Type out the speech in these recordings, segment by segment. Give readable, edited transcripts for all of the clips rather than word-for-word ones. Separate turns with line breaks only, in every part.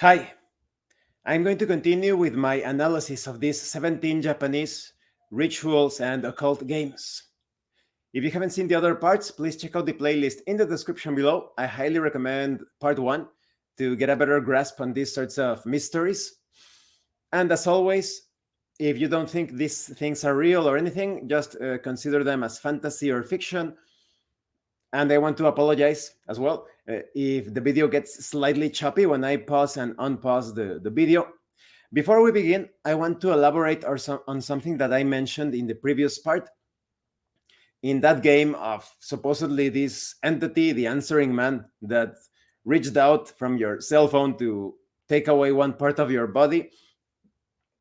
Hi, I'm going to continue with my analysis of these 17 Japanese rituals and occult games. If you haven't seen the other parts, please check out the playlist in the description below. I highly recommend part 1 to get a better grasp on these sorts of mysteries. And as always, if you don't think these things are real or anything, just consider them as fantasy or fiction. And I want to apologize as well if the video gets slightly choppy when I pause and unpause the video. Before we begin, I want to elaborate on something that I mentioned in the previous part. In that game of supposedly this entity, the answering man, that reached out from your cell phone to take away one part of your body.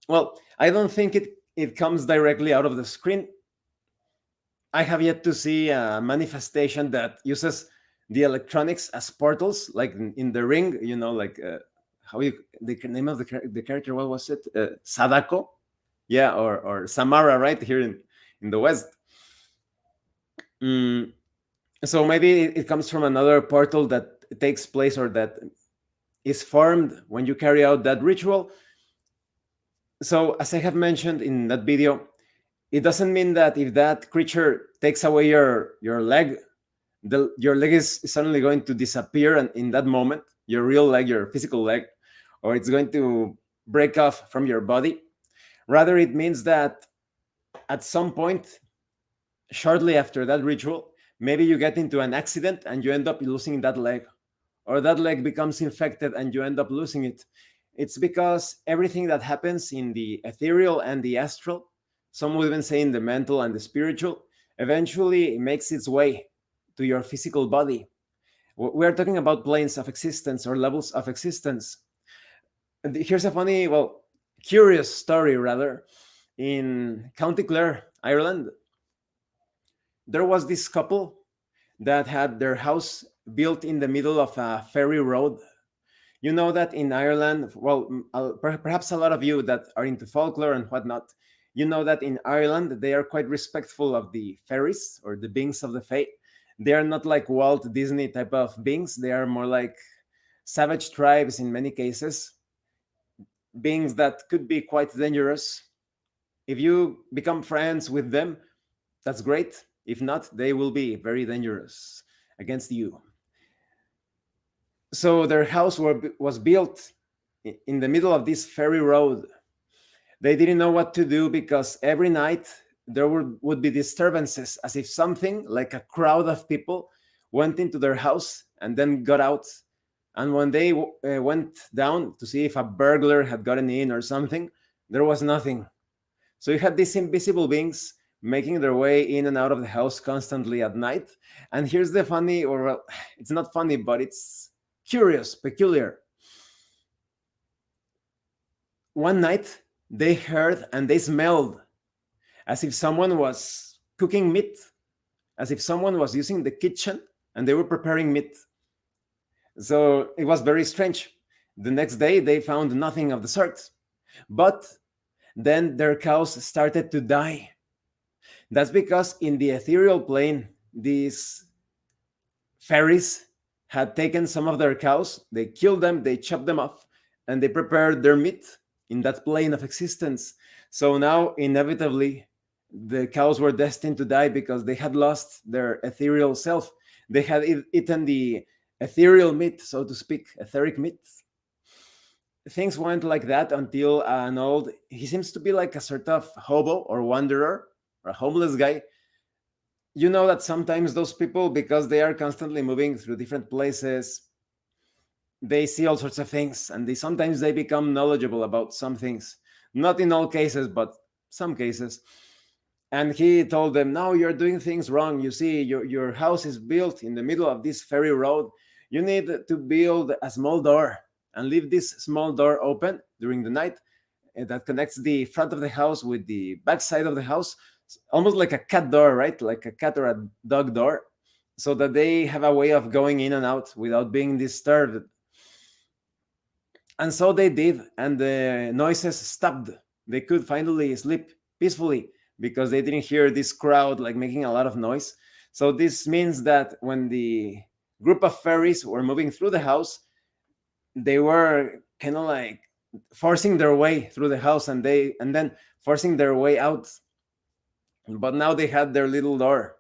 Well, I don't think it comes directly out of the screen. I have yet to see a manifestation that uses the electronics as portals, like in the Ring, like the name of the character, what was it? Sadako? Yeah, or Samara, right? Here in the West. So maybe it comes from another portal that takes place or that is formed when you carry out that ritual. So as I have mentioned in that video, it doesn't mean that if that creature takes away your leg, your leg is suddenly going to disappear and in that moment, your real leg, your physical leg, or it's going to break off from your body. Rather, it means that at some point, shortly after that ritual, maybe you get into an accident and you end up losing that leg, or that leg becomes infected and you end up losing it. It's because everything that happens in the ethereal and the astral, some would even say in the mental and the spiritual, eventually makes its way to your physical body. We're talking about planes of existence or levels of existence. Here's a funny, curious story rather. In County Clare, Ireland, there was this couple that had their house built in the middle of a ferry road. You know that in Ireland, perhaps a lot of you that are into folklore and whatnot, you know that in Ireland, they are quite respectful of the fairies or the beings of the fae. They are not like Walt Disney type of beings. They are more like savage tribes in many cases, beings that could be quite dangerous. If you become friends with them, that's great. If not, they will be very dangerous against you. So their house was built in the middle of this ferry road. They didn't know what to do because every night there would be disturbances, as if something like a crowd of people went into their house and then got out. And when they went down to see if a burglar had gotten in or something, there was nothing. So you had these invisible beings making their way in and out of the house constantly at night. And here's the funny, or it's not funny, but it's curious, peculiar. One night, they heard and they smelled as if someone was cooking meat, as if someone was using the kitchen and they were preparing meat. So it was very strange. The next day, they found nothing of the sort. But then their cows started to die. That's because in the ethereal plane, these fairies had taken some of their cows, they killed them, they chopped them off, and they prepared their meat in that plane of existence. So now, inevitably, the cows were destined to die because they had lost their ethereal self. They had eaten the ethereal meat, so to speak, etheric meat. Things went like that until he seems to be like a sort of hobo or wanderer or a homeless guy. You know that sometimes those people, because they are constantly moving through different places, they see all sorts of things, and sometimes they become knowledgeable about some things. Not in all cases, but some cases. And he told them, no, you're doing things wrong. You see, your house is built in the middle of this ferry road. You need to build a small door and leave this small door open during the night that connects the front of the house with the back side of the house, almost like a cat door, right? Like a cat or a dog door, so that they have a way of going in and out without being disturbed. And so they did, and the noises stopped. They could finally sleep peacefully because they didn't hear this crowd like making a lot of noise. So this means that when the group of fairies were moving through the house, they were kind of like forcing their way through the house, and then forcing their way out. But now they had their little door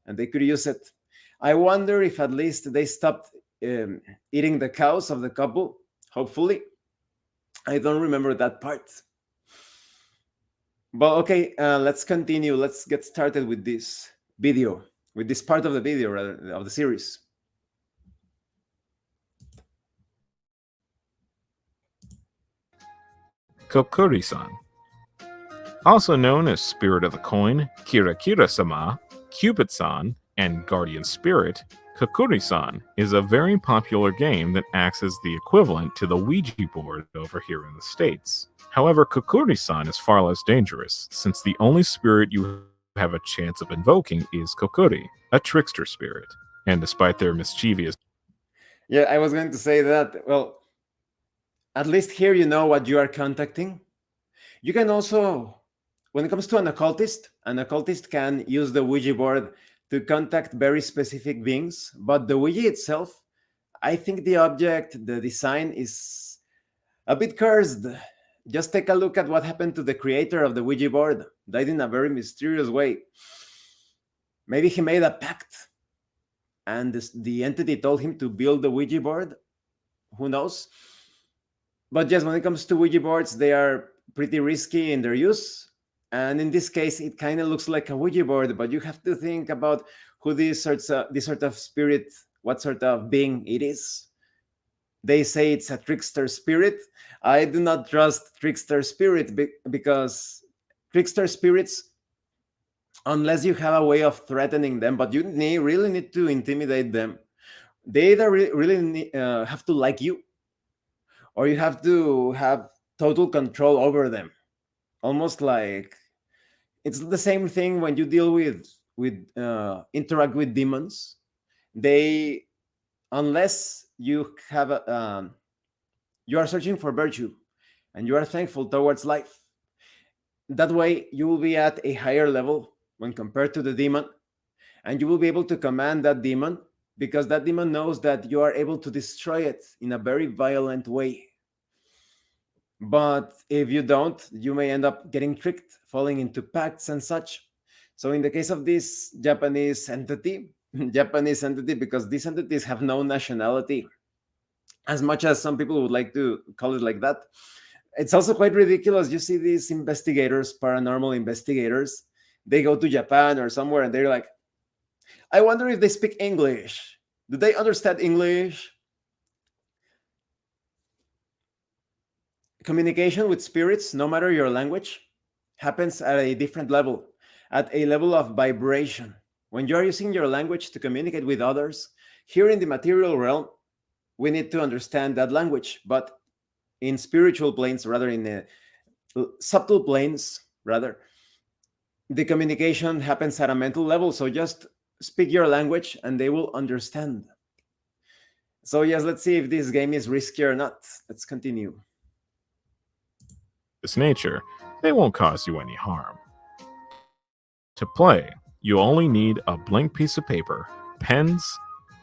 and they could use it. I wonder if at least they stopped eating the cows of the couple. Hopefully, I don't remember that part. But okay, let's continue. Let's get started with this video, with this part of the video, rather, of the series.
Kokuri-san. Also known as Spirit of the Coin, Kira-Kira-sama, Cupid-san, and Guardian Spirit, Kokuri-san is a very popular game that acts as the equivalent to the Ouija board over here in the States. However, Kokuri-san is far less dangerous, since the only spirit you have a chance of invoking is Kokuri, a trickster spirit. And despite their mischievous...
Yeah, I was going to say that. Well, at least here you know what you are contacting. You can also, when it comes to an occultist can use the Ouija board to contact very specific beings, but the Ouija itself, I think the object, the design is a bit cursed. Just take a look at what happened to the creator of the Ouija board. Died in a very mysterious way. Maybe he made a pact and the entity told him to build the Ouija board. Who knows? But yes, when it comes to Ouija boards, they are pretty risky in their use. And in this case, it kind of looks like a Ouija board, but you have to think about who this sort of spirit, what sort of being it is. They say it's a trickster spirit. I do not trust trickster spirit because trickster spirits, unless you have a way of threatening them, but you really need to intimidate them. They either really have to like you, or you have to have total control over them. Almost like it's the same thing when you deal with interact with demons. They, unless you have you are searching for virtue and you are thankful towards life, that way you will be at a higher level when compared to the demon, and you will be able to command that demon because that demon knows that you are able to destroy it in a very violent way. But if you don't, you may end up getting tricked, falling into pacts and such. So in the case of this Japanese entity, because these entities have no nationality, as much as some people would like to call it like that, it's also quite ridiculous. You see these investigators, paranormal investigators, they go to Japan or somewhere and they're like, I wonder if they speak English. Do they understand English? Communication with spirits, no matter your language, happens at a different level, at a level of vibration. When you're using your language to communicate with others, here in the material realm, we need to understand that language. But in spiritual planes, rather in the subtle planes, rather, the communication happens at a mental level. So just speak your language and they will understand. So yes, let's see if this game is risky or not. Let's continue.
This nature, they won't cause you any harm. To play, you only need a blank piece of paper, pens,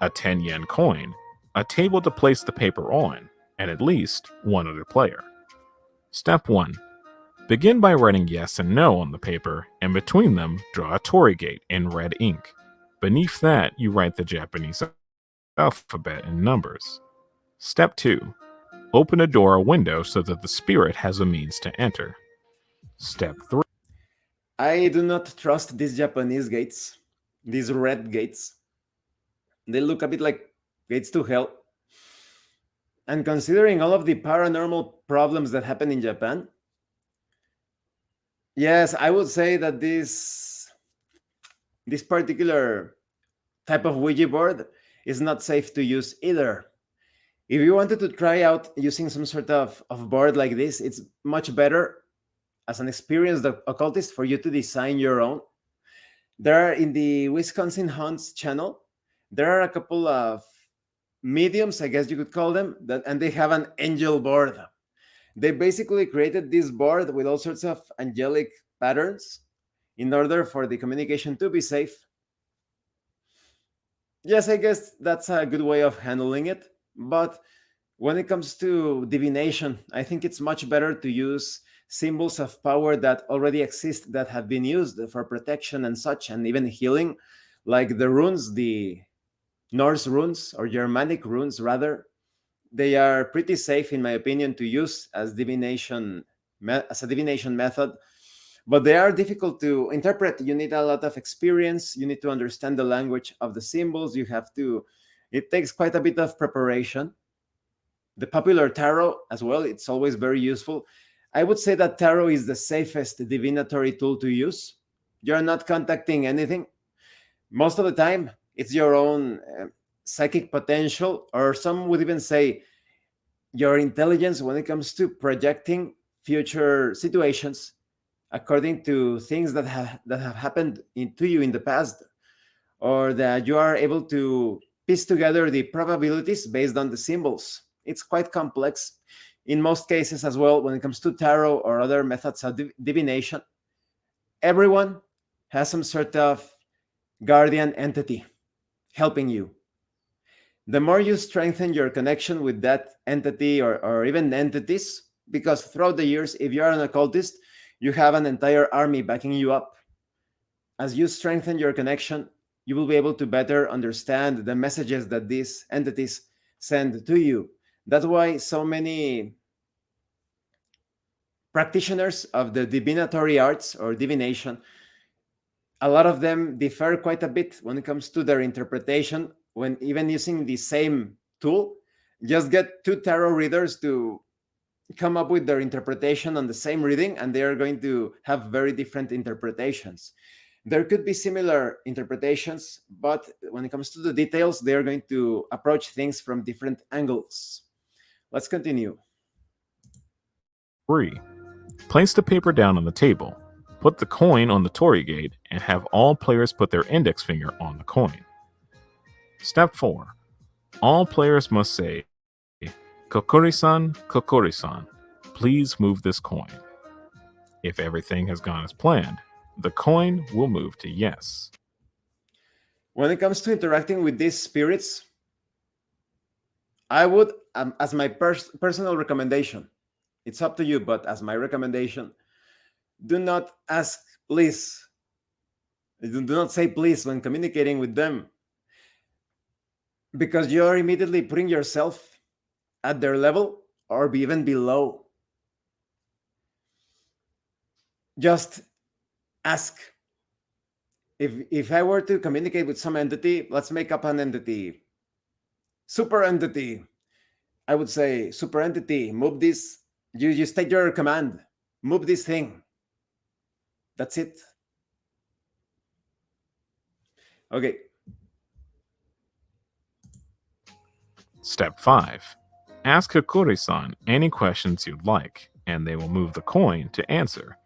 a 10 yen coin, a table to place the paper on, and at least one other player. Step 1. Begin by writing yes and no on the paper, and between them, draw a torii-gate in red ink. Beneath that, you write the Japanese alphabet and numbers. Step 2. Open a door or window so that the spirit has a means to enter. Step 3.
I do not trust these Japanese gates, these red gates. They look a bit like gates to hell. And considering all of the paranormal problems that happen in Japan, yes, I would say that this particular type of Ouija board is not safe to use either. If you wanted to try out using some sort of board like this, it's much better as an experienced occultist for you to design your own. There are, in the Wisconsin Hunts channel, there are a couple of mediums, I guess you could call them, and they have an angel board. They basically created this board with all sorts of angelic patterns in order for the communication to be safe. Yes, I guess that's a good way of handling it. But when it comes to divination, I think it's much better to use symbols of power that already exist, that have been used for protection and such, and even healing, like the runes, the Norse runes, or Germanic runes rather. They are pretty safe, in my opinion, to use as as a divination method, but they are difficult to interpret. You need a lot of experience. You need to understand the language of the symbols. It takes quite a bit of preparation. The popular tarot as well, it's always very useful. I would say that tarot is the safest divinatory tool to use. You're not contacting anything. Most of the time, it's your own psychic potential, or some would even say your intelligence when it comes to projecting future situations according to things that have happened to you in the past, or that you are able to piece together the probabilities based on the symbols. It's quite complex. In most cases as well, when it comes to tarot or other methods of divination, everyone has some sort of guardian entity helping you. The more you strengthen your connection with that entity, or even entities, because throughout the years, if you are an occultist, you have an entire army backing you up. As you strengthen your connection, you will be able to better understand the messages that these entities send to you. That's why so many practitioners of the divinatory arts or divination, a lot of them differ quite a bit when it comes to their interpretation, when even using the same tool. Just get two tarot readers to come up with their interpretation on the same reading, and they are going to have very different interpretations. There could be similar interpretations, but when it comes to the details, they are going to approach things from different angles. Let's continue.
3. Place the paper down on the table. Put the coin on the torii gate and have all players put their index finger on the coin. Step 4. All players must say, Kokori-san, Kokori-san, please move this coin. If everything has gone as planned, the coin will move to yes.
When it comes to interacting with these spirits, I would, as my personal recommendation, it's up to you, but as my recommendation, do not ask please. Do not say please when communicating with them, because you're immediately putting yourself at their level or even below. Just ask. If I were to communicate with some entity, let's make up an entity, super entity. I would say, super entity, move this. You state your command, move this thing. That's it. Okay.
Step 5. Ask Kokori-san any questions you'd like, and they will move the coin to answer.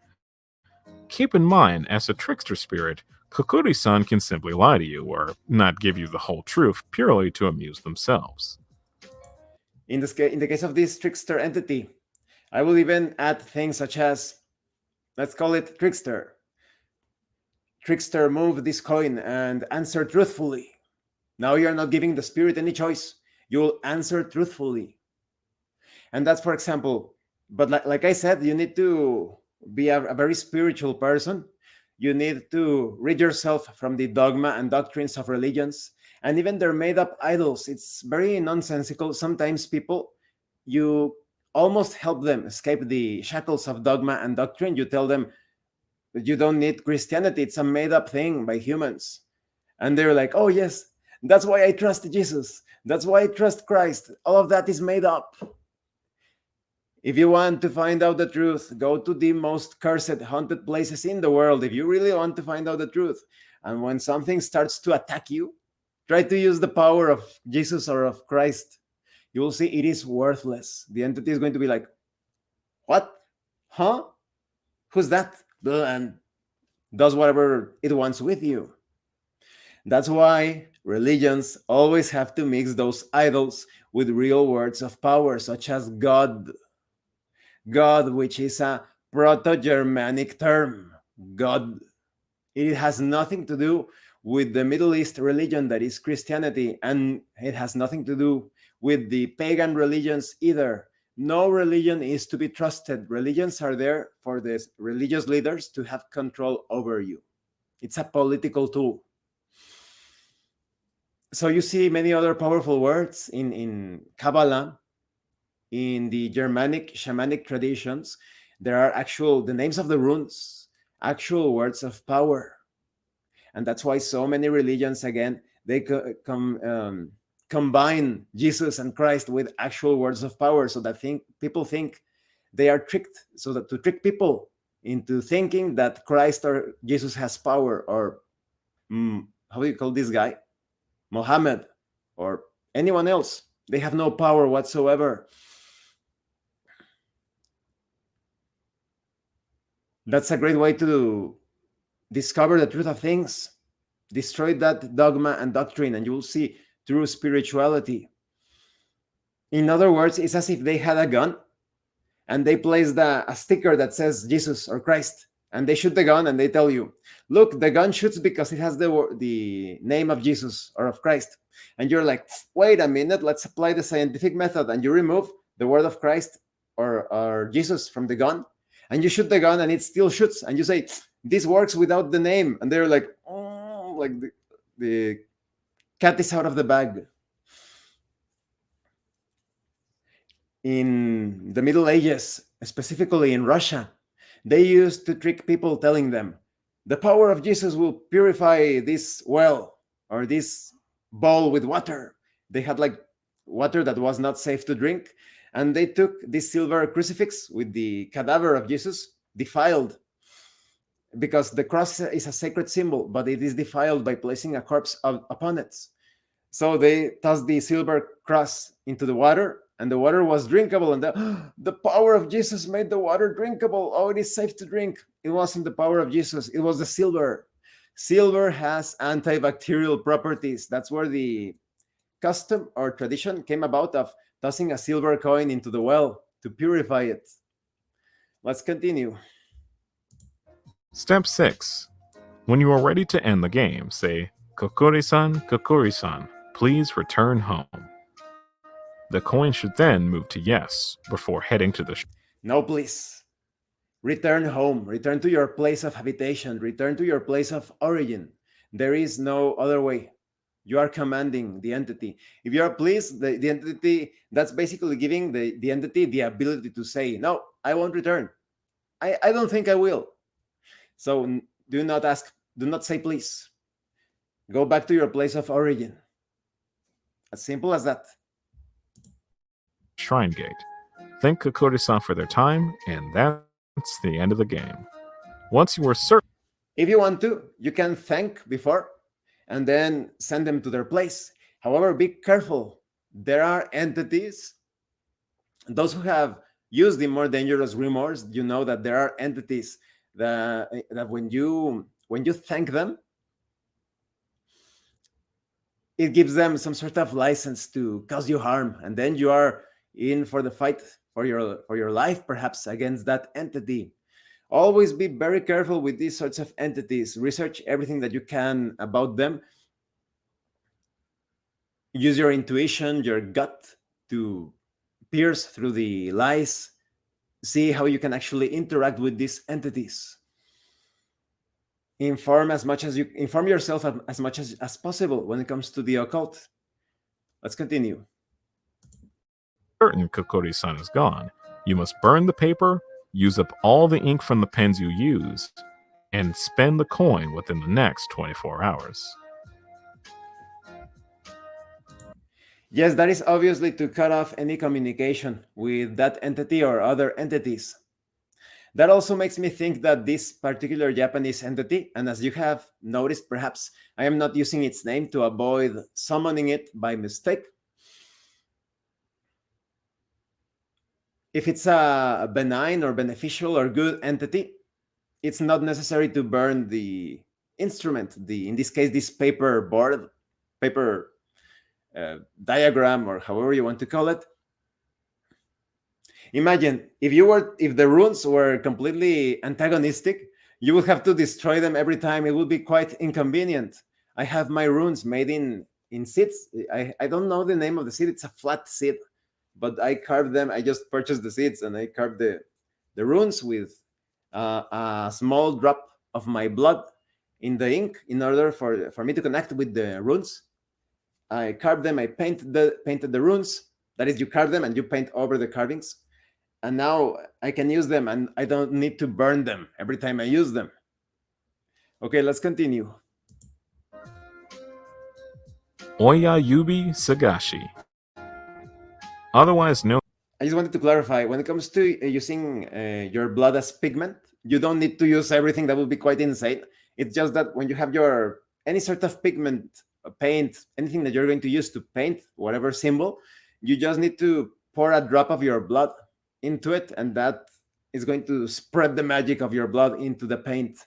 Keep in mind, as a trickster spirit, Kokori-san can simply lie to you or not give you the whole truth purely to amuse themselves.
In the case of this trickster entity, I will even add things such as, let's call it trickster. Trickster, move this coin and answer truthfully. Now you're not giving the spirit any choice. You will answer truthfully. And that's, for example, but like I said, you need to be a very spiritual person. You need to rid yourself from the dogma and doctrines of religions, and even their made up idols. It's very nonsensical. Sometimes people, you almost help them escape the shackles of dogma and doctrine. You tell them that you don't need Christianity, it's a made up thing by humans. And they're like, oh, yes, that's why I trust Jesus. That's why I trust Christ. All of that is made up. If you want to find out the truth, go to the most cursed, haunted places in the world. If you really want to find out the truth, and when something starts to attack you, try to use the power of Jesus or of Christ. You will see it is worthless. The entity is going to be like, what? Huh? Who's that? And does whatever it wants with you. That's why religions always have to mix those idols with real words of power, such as God. God, which is a Proto-Germanic term. God. It has nothing to do with the Middle East religion that is Christianity, and it has nothing to do with the pagan religions either. No religion is to be trusted. Religions are there for the religious leaders to have control over you. It's a political tool. So you see many other powerful words in Kabbalah, in the Germanic shamanic traditions. There are the names of the runes, actual words of power. And that's why so many religions, again, they combine Jesus and Christ with actual words of power, so that people think they are tricked, so that to trick people into thinking that Christ or Jesus has power, or how do you call this guy? Mohammed or anyone else. They have no power whatsoever. That's a great way to discover the truth of things. Destroy that dogma and doctrine, and you will see true spirituality. In other words, it's as if they had a gun and they placed a sticker that says Jesus or Christ, and they shoot the gun and they tell you, look, the gun shoots because it has the name of Jesus or of Christ. And you're like, wait a minute, let's apply the scientific method. And you remove the word of Christ or Jesus from the gun, and you shoot the gun and it still shoots. And you say, this works without the name. And they're like, oh, like the cat is out of the bag. In the Middle Ages, specifically in Russia, they used to trick people, telling them, the power of Jesus will purify this well or this bowl with water. They had like water that was not safe to drink, and they took this silver crucifix with the cadaver of Jesus, defiled, because the cross is a sacred symbol, but it is defiled by placing a corpse upon it. So they tossed the silver cross into the water, and the water was drinkable, and the power of Jesus made the water drinkable. Oh, it is safe to drink. It wasn't the power of Jesus, it was the silver. Silver has antibacterial properties. That's where the custom or tradition came about of tossing a silver coin into the well to purify it. Let's continue.
Step 6. When you are ready to end the game, say, Kokori-san, Kokori-san, please return home. The coin should then move to yes before heading to the
No, please. Return home. Return to your place of habitation. Return to your place of origin. There is no other way. You are commanding the entity. If you are pleased, the entity, that's basically giving the entity the ability to say, no, I won't return. I don't think I will. So do not say please. Go back to your place of origin. As simple as that.
shrine gate. Thank Kokori-san for their time, and that's the end of the game. Once you are certain,
if you want to, you can thank before and then send them to their place. However, be careful. There are entities, those who have used the more dangerous remorse, you know that there are entities that when you thank them, it gives them some sort of license to cause you harm, and then you are in for the fight for your life, perhaps, against that entity. Always be very careful with these sorts of entities. Research everything that you can about them. Use your intuition, your gut, to pierce through the lies. See how you can actually interact with these entities. Inform yourself as much as possible when it comes to the occult. Let's continue.
certain Kokori-san is gone, you must burn the paper, use up all the ink from the pens you use, and spend the coin within the next 24 hours.
Yes, that is obviously to cut off any communication with that entity or other entities. That also makes me think that this particular Japanese entity, and as you have noticed, perhaps I am not using its name to avoid summoning it by mistake. If it's a benign or beneficial or good entity, it's not necessary to burn the instrument, in this case, this paper diagram, or however you want to call it. Imagine if the runes were completely antagonistic, you would have to destroy them every time. It would be quite inconvenient. I have my runes made in in seeds. I don't know the name of the seed. It's a flat seed, but I carved them. I just purchased the seeds and I carved the runes with a small drop of my blood in the ink in order for me to connect with the runes. I carved them. I painted the runes. That is, you carve them and you paint over the carvings. And now I can use them and I don't need to burn them every time I use them. Okay, let's continue.
Oyayubi Sagashi. Otherwise known.
I just wanted to clarify, when it comes to using your blood as pigment, you don't need to use everything. That would be quite insane. It's just that when you have any sort of pigment, paint, anything that you're going to use to paint whatever symbol, you just need to pour a drop of your blood into it, and that is going to spread the magic of your blood into the paint.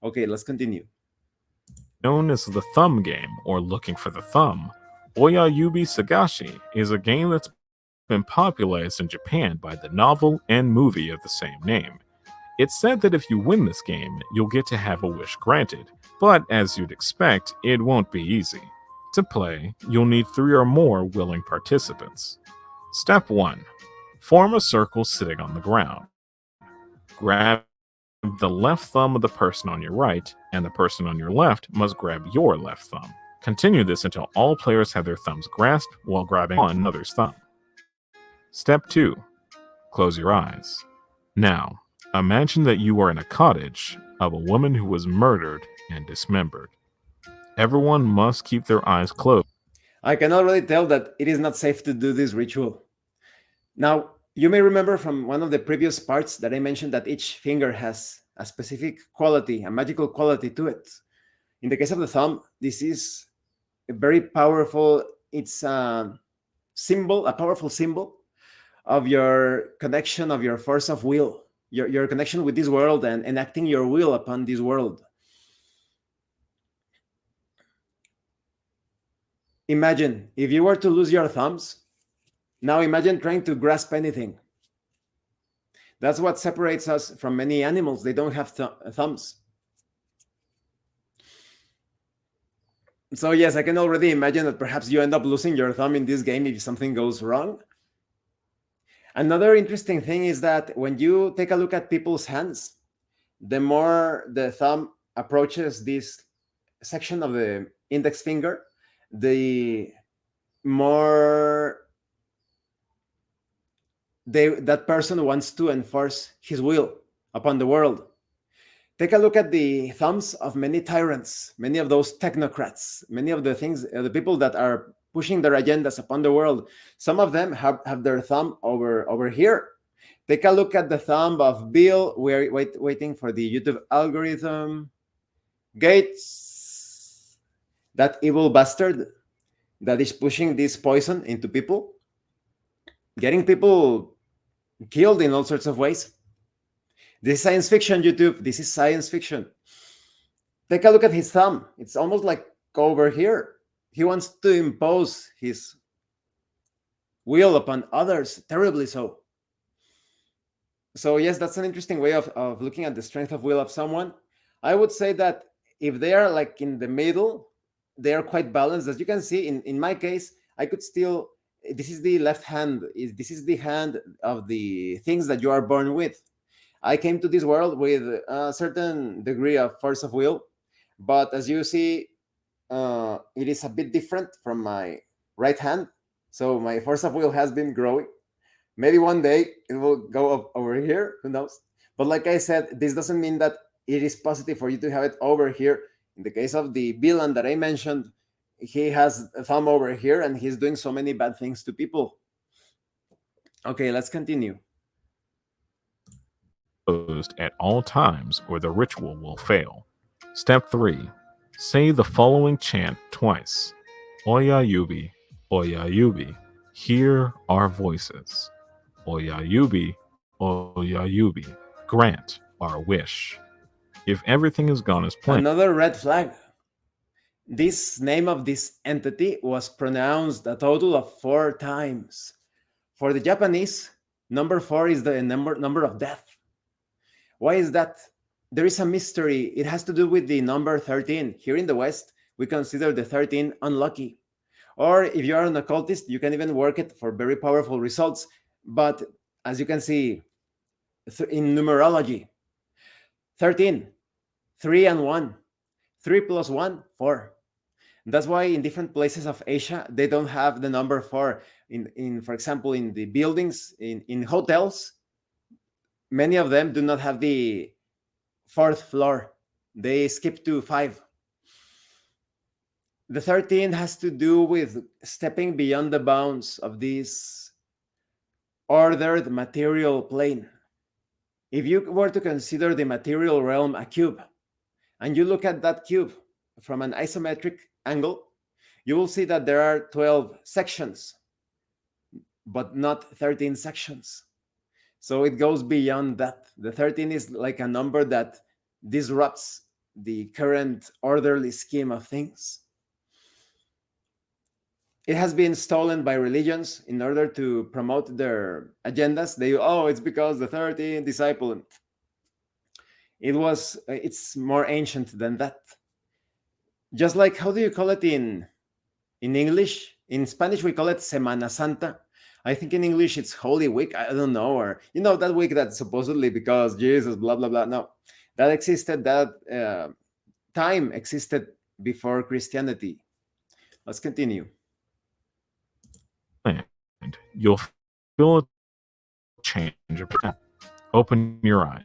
Okay, let's continue.
Known as the thumb game or looking for the thumb, Oyayubi Sagashi is a game that's been popularized in Japan by the novel and movie of the same name. It's said that if you win this game, you'll get to have a wish granted, but as you'd expect, it won't be easy. To play, you'll need 3 or more willing participants. Step 1. Form a circle sitting on the ground. Grab the left thumb of the person on your right, and the person on your left must grab your left thumb. Continue this until all players have their thumbs grasped while grabbing on another's thumb. Step 2. Close your eyes. Now, imagine that you are in a cottage of a woman who was murdered and dismembered. Everyone must keep their eyes closed.
I can already tell that it is not safe to do this ritual. Now, you may remember from one of the previous parts that I mentioned that each finger has a specific quality, a magical quality to it. In the case of the thumb, this is a very powerful, it's a symbol, a powerful symbol of your connection, of your force of will, your connection with this world and enacting your will upon this world. Imagine if you were to lose your thumbs. Now imagine trying to grasp anything. That's what separates us from many animals. They don't have thumbs. So yes, I can already imagine that perhaps you end up losing your thumb in this game if something goes wrong. Another interesting thing is that when you take a look at people's hands, the more the thumb approaches this section of the index finger, the more that person wants to enforce his will upon the world. Take a look at the thumbs of many tyrants, many of those technocrats, many of the people that are pushing their agendas upon the world. Some of them have their thumb over here. Take a look at the thumb of Bill. We're waiting for the YouTube algorithm. Gates, that evil bastard that is pushing this poison into people, getting people killed in all sorts of ways. This is science fiction, YouTube. This is science fiction. Take a look at his thumb. It's almost like over here. He wants to impose his will upon others, terribly so. So yes, that's an interesting way of looking at the strength of will of someone. I would say that if they are like in the middle, they are quite balanced. As you can see, in my case, I could still, this is the left hand, this is the hand of the things that you are born with. I came to this world with a certain degree of force of will, but as you see, it is a bit different from my right hand. So my force of will has been growing. Maybe one day it will go up over here, who knows? But like I said, this doesn't mean that it is positive for you to have it over here. In the case of the villain that I mentioned, he has a thumb over here and he's doing so many bad things to people. Okay, let's continue.
At all times or the ritual will fail. Step 3. Say the following chant twice. Oyayubi, Oyayubi, hear our voices. Oyayubi, Oyayubi, grant our wish. If everything has gone as planned.
Another red flag. This name of this entity was pronounced a total of 4 times. For the Japanese, number 4 is the number of death. Why is that? There is a mystery. It has to do with the number 13. Here in the West, we consider the 13 unlucky. Or if you are an occultist, you can even work it for very powerful results. But as you can see in numerology, 13, 3 and 1, 3 plus 1, 4. That's why in different places of Asia, they don't have the number 4. For example, in the buildings, in hotels, many of them do not have the 4th floor. They skip to 5. The 13 has to do with stepping beyond the bounds of this ordered material plane. If you were to consider the material realm a cube, and you look at that cube from an isometric angle, you will see that there are 12 sections, but not 13 sections. So it goes beyond that. The 13 is like a number that disrupts the current orderly scheme of things. It has been stolen by religions in order to promote their agendas. It's because the 13 disciple. It's more ancient than that. Just like, how do you call it in English? In Spanish, we call it Semana Santa. I think in English it's Holy Week. I don't know. Or, that week that supposedly because Jesus, blah, blah, blah. No, that existed, that time existed before Christianity. Let's continue.
And you'll feel a change of breath. Open your eyes.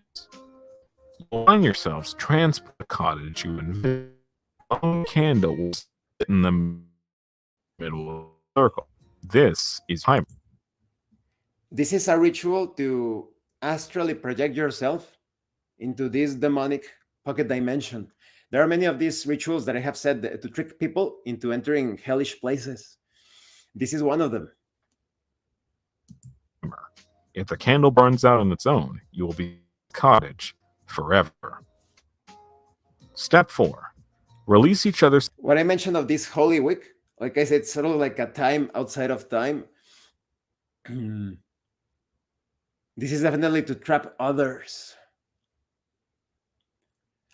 You'll find yourselves transport the cottage you envision. A candle will sit in the middle of the circle. This is time.
This is a ritual to astrally project yourself into this demonic pocket dimension. There are many of these rituals that I have said to trick people into entering hellish places. This is one of them.
If the candle burns out on its own, you will be in the cottage forever. Step 4. Release each other's...
What I mentioned of this Holy Week, like I said, it's sort of like a time outside of time. This is definitely to trap others.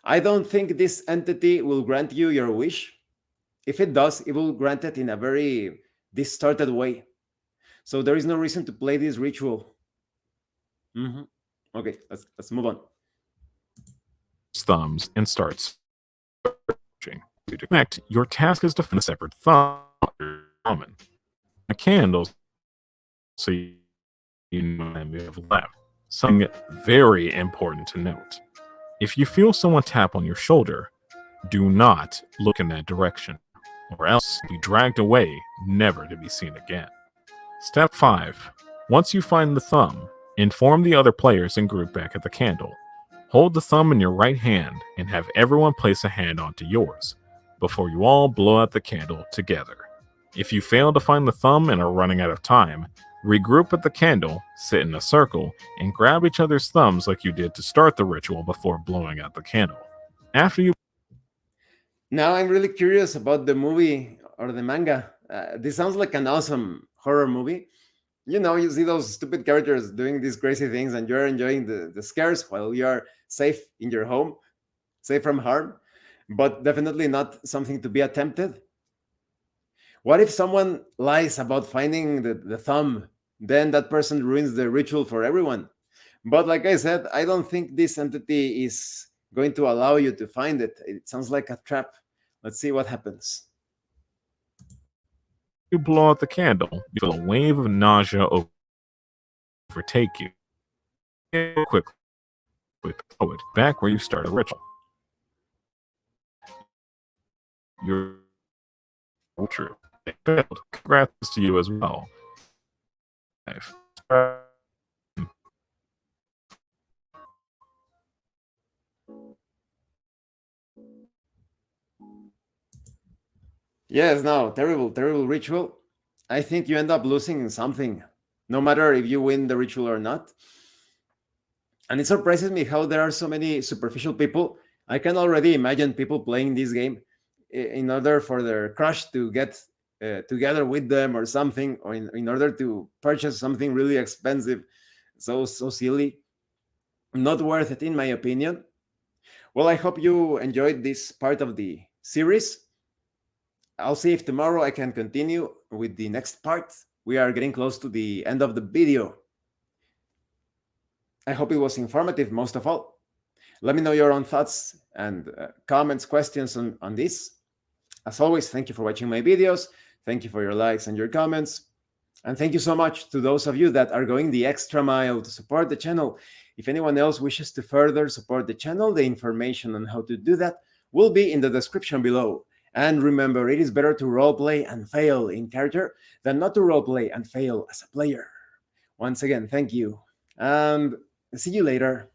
I don't think this entity will grant you your wish. If it does, it will grant it in a very distorted way. So there is no reason to play this ritual. Okay, let's move on.
Thumbs and starts searching. To connect, your task is to find a separate thumb. A candle, so you have left. Something very important to note. If you feel someone tap on your shoulder, do not look in that direction, or else be dragged away, never to be seen again. Step 5. Once you find the thumb, inform the other players and group back at the candle. Hold the thumb in your right hand and have everyone place a hand onto yours before you all blow out the candle together. If you fail to find the thumb and are running out of time, regroup at the candle, sit in a circle, and grab each other's thumbs like you did to start the ritual before blowing out the candle. After you...
Now I'm really curious about the movie or the manga. This sounds like an awesome horror movie. You see those stupid characters doing these crazy things and you're enjoying the scares while you are safe in your home, safe from harm, but definitely not something to be attempted. What if someone lies about finding the thumb? Then that person ruins the ritual for everyone. But like I said, I don't think this entity is going to allow you to find it. It sounds like a trap. Let's see what happens.
You blow out the candle, you feel a wave of nausea overtake you. Quickly, throw it back where you start a ritual. You're true. Congrats to you as well.
Yes, no, terrible, terrible ritual. I think you end up losing something, no matter if you win the ritual or not. And it surprises me how there are so many superficial people. I can already imagine people playing this game in order for their crush to get together with them or something, or in order to purchase something really expensive. So silly. Not worth it, in my opinion. Well, I hope you enjoyed this part of the series. I'll see if tomorrow I can continue with the next part. We are getting close to the end of the video. I hope it was informative, most of all. Let me know your own thoughts and comments, questions on this. As always, thank you for watching my videos. Thank you for your likes and your comments. And thank you so much to those of you that are going the extra mile to support the channel. If anyone else wishes to further support the channel, the information on how to do that will be in the description below. And remember, it is better to roleplay and fail in character than not to roleplay and fail as a player. Once again, thank you, and see you later.